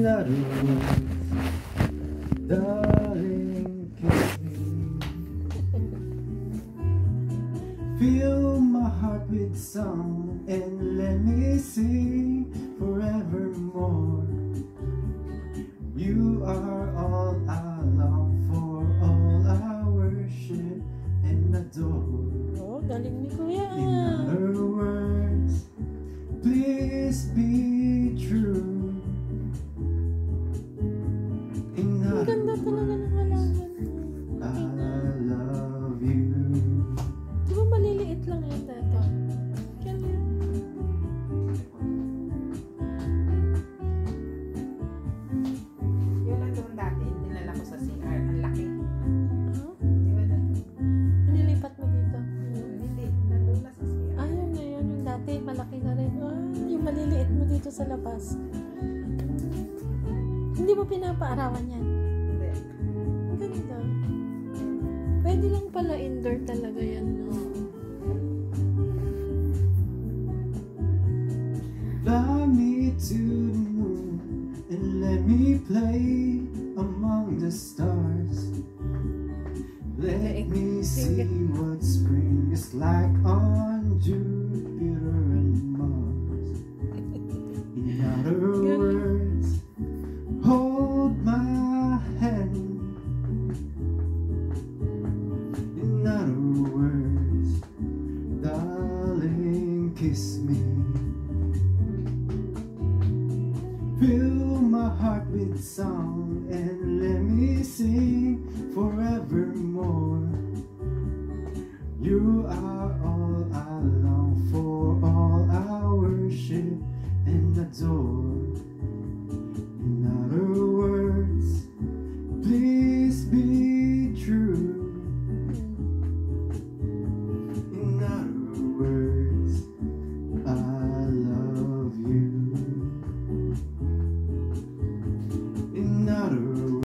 other words, darling, kiss me. Fill my heart with song and let me sing forevermore. You are all I long for, all I worship and adore. Oh, galing ni Kuya. In other words, please be true. In Ang other ganda talaga ng halaman mo. I love you. Di ba maliliit lang yan, Tata? Can you? Yun lang doon dati, dinala ko sa CR. Ang laki. Huh? Di ba doon? Nilipat mo dito? Hindi, nandun na sa CR. Ah, yun na yun. Yung dati, malaki na rin. Ah, yung maliliit mo dito sa labas. Hindi mo pinapaarawan yan? Hindi. Ganda. Pwede lang pala indoor talaga yan, no? Fly me to the moon and let me play among the stars. Let me see what spring is like on Jupiter and Mars. In other words, hold my hand. In other words, darling, kiss me. Fill my heart with song